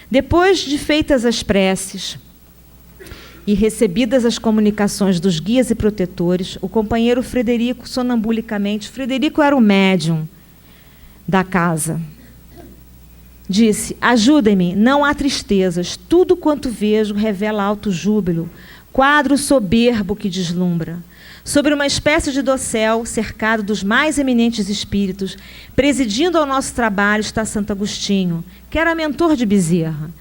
Depois de feitas as preces e recebidas as comunicações dos guias e protetores, o companheiro Frederico, sonambulicamente, Frederico era o médium da casa, disse: ajudem-me, não há tristezas, tudo quanto vejo revela alto júbilo, quadro soberbo que deslumbra. Sobre uma espécie de dossel, cercado dos mais eminentes espíritos, presidindo ao nosso trabalho está Santo Agostinho, que era mentor de Bezerra.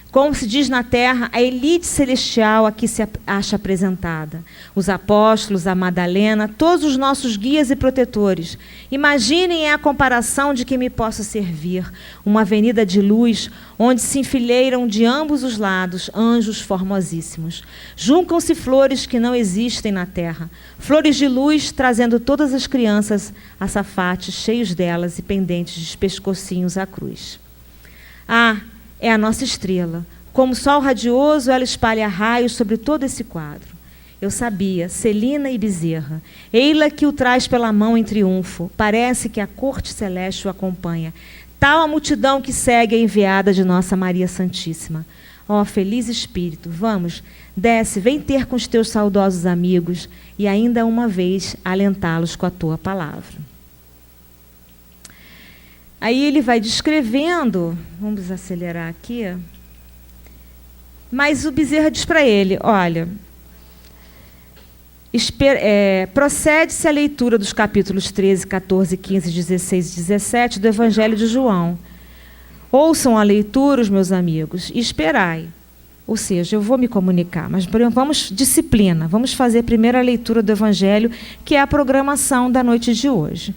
Como se diz na terra, a elite celestial aqui se acha apresentada. Os apóstolos, a Madalena, todos os nossos guias e protetores. Imaginem a comparação de que me posso servir. Uma avenida de luz, onde se enfileiram de ambos os lados anjos formosíssimos. Juncam-se flores que não existem na terra. Flores de luz, trazendo todas as crianças açafates cheios delas e pendentes de pescocinhos à cruz. É a nossa estrela. Como sol radioso, ela espalha raios sobre todo esse quadro. Eu sabia, Celina e Bezerra. Ei-la que o traz pela mão em triunfo. Parece que a corte celeste o acompanha. Tal a multidão que segue a enviada de nossa Maria Santíssima. Ó, feliz Espírito, vamos, desce, vem ter com os teus saudosos amigos e ainda uma vez alentá-los com a tua palavra. Aí ele vai descrevendo, vamos acelerar aqui, mas o Bezerra diz para ele, olha, procede-se a leitura dos capítulos 13, 14, 15, 16 e 17 do Evangelho de João. Ouçam a leitura, os meus amigos, e esperai. Ou seja, eu vou me comunicar, mas vamos disciplina, vamos fazer primeiro a leitura do Evangelho, que é a programação da noite de hoje.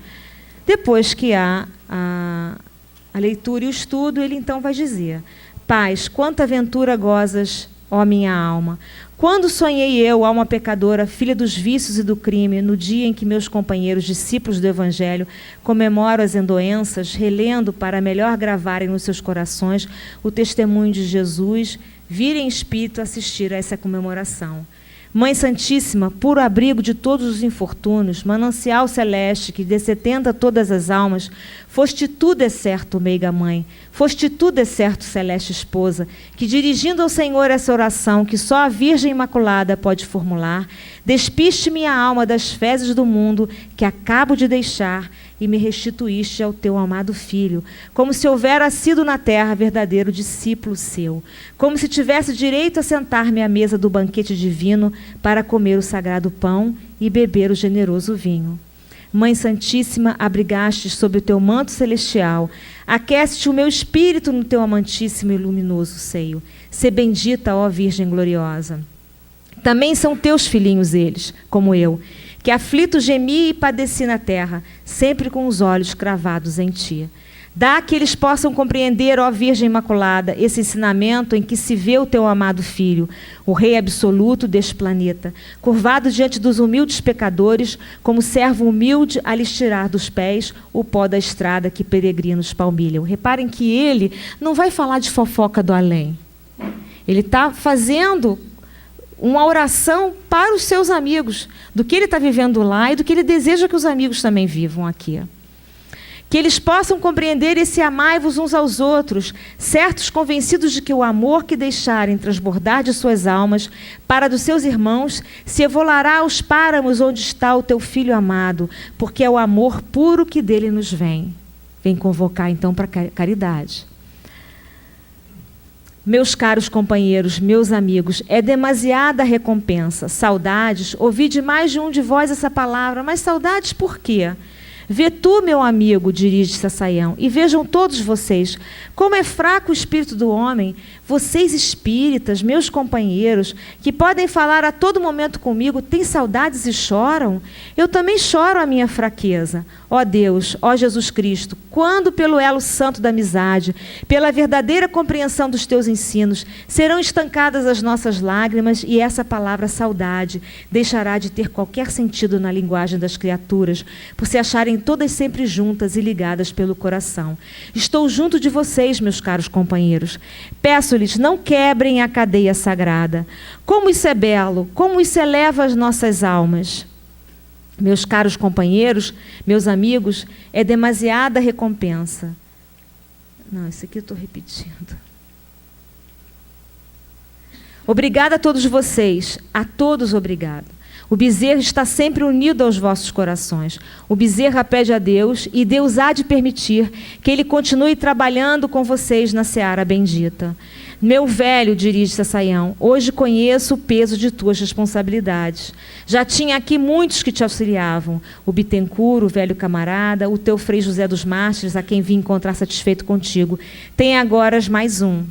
Depois que há a leitura e o estudo, ele então vai dizer: Paz, quanta ventura gozas, ó minha alma! Quando sonhei eu, alma pecadora, filha dos vícios e do crime, no dia em que meus companheiros discípulos do Evangelho comemoram as endoenças, relendo para melhor gravarem nos seus corações o testemunho de Jesus, virem em espírito assistir a essa comemoração. Mãe Santíssima, puro abrigo de todos os infortúnios, manancial celeste que dessetenta todas as almas, foste tu, de certo, meiga mãe, foste tu, de certo, celeste esposa, que dirigindo ao Senhor essa oração que só a Virgem Imaculada pode formular, despiste minha alma das fezes do mundo que acabo de deixar e me restituíste ao teu amado Filho, como se houvera sido na terra verdadeiro discípulo seu, como se tivesse direito a sentar-me à mesa do banquete divino para comer o sagrado pão e beber o generoso vinho. Mãe Santíssima, abrigaste sob o teu manto celestial, aquece-te o meu espírito no teu amantíssimo e luminoso seio. Sê bendita, ó Virgem gloriosa. Também são teus filhinhos eles, como eu, que aflito gemi e padeci na terra, sempre com os olhos cravados em ti. Dá que eles possam compreender, ó Virgem Imaculada, esse ensinamento em que se vê o teu amado Filho, o Rei absoluto deste planeta, curvado diante dos humildes pecadores, como servo humilde a lhes tirar dos pés o pó da estrada que peregrinos palmilham. Reparem que ele não vai falar de fofoca do além. Ele está fazendo uma oração para os seus amigos, do que ele está vivendo lá e do que ele deseja que os amigos também vivam aqui. Que eles possam compreender esse amai-vos uns aos outros, certos convencidos de que o amor que deixarem transbordar de suas almas para dos seus irmãos se evolará aos páramos onde está o teu Filho amado, porque é o amor puro que dele nos vem. Vem convocar então para a caridade. Meus caros companheiros, meus amigos, é demasiada recompensa. Saudades, ouvi de mais de um de vós essa palavra, mas saudades por quê? Vê tu, meu amigo, dirige-se a Saião, e vejam todos vocês, como é fraco o espírito do homem, vocês espíritas, meus companheiros, que podem falar a todo momento comigo, têm saudades e choram? Eu também choro a minha fraqueza. Ó Deus, ó Jesus Cristo, quando pelo elo santo da amizade, pela verdadeira compreensão dos teus ensinos, serão estancadas as nossas lágrimas e essa palavra saudade deixará de ter qualquer sentido na linguagem das criaturas, por se acharem todas sempre juntas e ligadas pelo coração. Estou junto de vocês, meus caros companheiros. Peço-lhes, não quebrem a cadeia sagrada. Como isso é belo, como isso eleva as nossas almas. Meus caros companheiros, meus amigos, é demasiada recompensa. Não, isso aqui eu estou repetindo. Obrigada a todos vocês, a todos obrigado. O Bezerra está sempre unido aos vossos corações. O Bezerra pede a Deus e Deus há de permitir que ele continue trabalhando com vocês na seara bendita. Meu velho, dirige-se a Saião, hoje conheço o peso de tuas responsabilidades. Já tinha aqui muitos que te auxiliavam. O Bittencourt, o velho camarada, o teu Frei José dos Mártires, a quem vim encontrar satisfeito contigo. Tem agora mais um.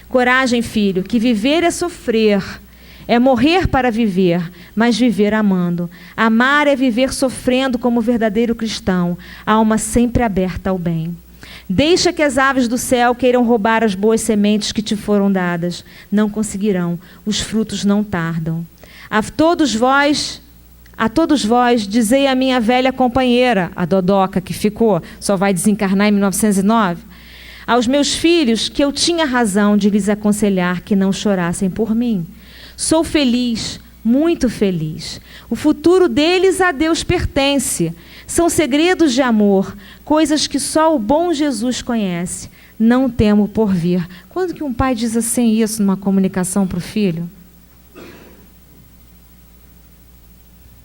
Coragem, filho, que viver é sofrer. É morrer para viver, mas viver amando. Amar é viver sofrendo como verdadeiro cristão, alma sempre aberta ao bem. Deixa que as aves do céu queiram roubar as boas sementes que te foram dadas. Não conseguirão, os frutos não tardam. A todos vós, dizei a minha velha companheira, a Dodoca, que ficou, só vai desencarnar em 1909, aos meus filhos que eu tinha razão de lhes aconselhar que não chorassem por mim. Sou feliz, muito feliz. O futuro deles a Deus pertence. São segredos de amor, coisas que só o bom Jesus conhece. Não temo por vir. Quando que um pai diz assim isso numa comunicação para o filho?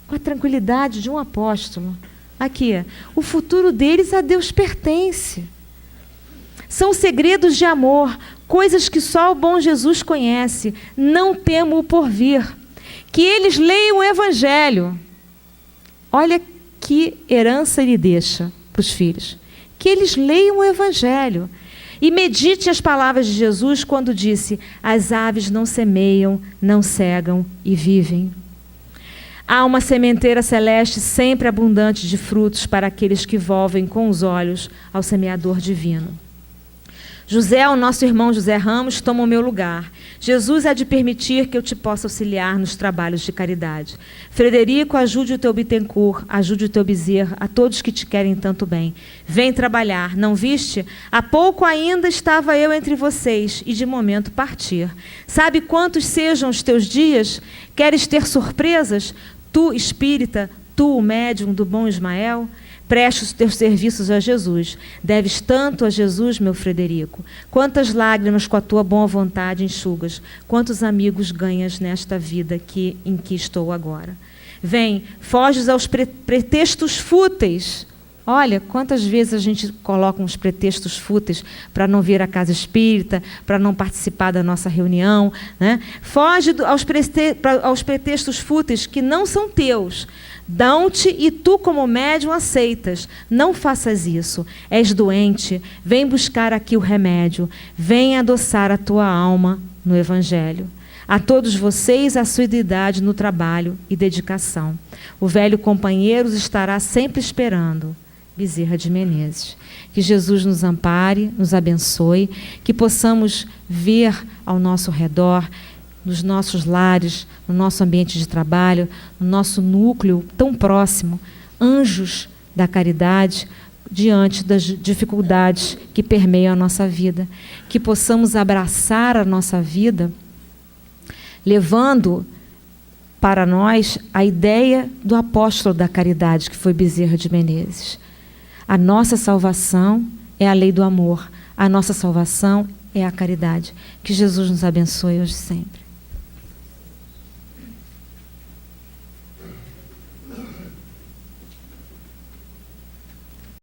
Com a tranquilidade de um apóstolo. Aqui, o futuro deles a Deus pertence. São segredos de amor, coisas que só o bom Jesus conhece. Não temo o porvir. Que eles leiam o Evangelho. Olha que herança ele deixa para os filhos. Que eles leiam o Evangelho. E medite as palavras de Jesus quando disse: as aves não semeiam, não cegam e vivem. Há uma sementeira celeste sempre abundante de frutos para aqueles que volvem com os olhos ao semeador divino. José, o nosso irmão José Ramos, toma o meu lugar. Jesus há de permitir que eu te possa auxiliar nos trabalhos de caridade. Frederico, ajude o teu Bittencourt, ajude o teu Bezerra, a todos que te querem tanto bem. Vem trabalhar, não viste? Há pouco ainda estava eu entre vocês e de momento partir. Sabe quantos sejam os teus dias? Queres ter surpresas? Tu, espírita, tu, o médium do bom Ismael? Preste os teus serviços a Jesus. Deves tanto a Jesus, meu Frederico. Quantas lágrimas com a tua boa vontade enxugas. Quantos amigos ganhas nesta vida em que estou agora. Vem, foges aos pretextos fúteis. Olha, quantas vezes a gente coloca uns pretextos fúteis para não vir à casa espírita, para não participar da nossa reunião, né? Foge aos pretextos fúteis que não são teus. Dão-te e tu, como médium, aceitas. Não faças isso. És doente. Vem buscar aqui o remédio. Vem adoçar a tua alma no Evangelho. A todos vocês, assiduidade no trabalho e dedicação. O velho companheiro os estará sempre esperando. Bezerra de Menezes. Que Jesus nos ampare, nos abençoe, que possamos ver ao nosso redor, nos nossos lares, no nosso ambiente de trabalho, no nosso núcleo tão próximo, anjos da caridade diante das dificuldades que permeiam a nossa vida. Que possamos abraçar a nossa vida, levando para nós a ideia do apóstolo da caridade, que foi Bezerra de Menezes. A nossa salvação é a lei do amor. A nossa salvação é a caridade. Que Jesus nos abençoe hoje e sempre.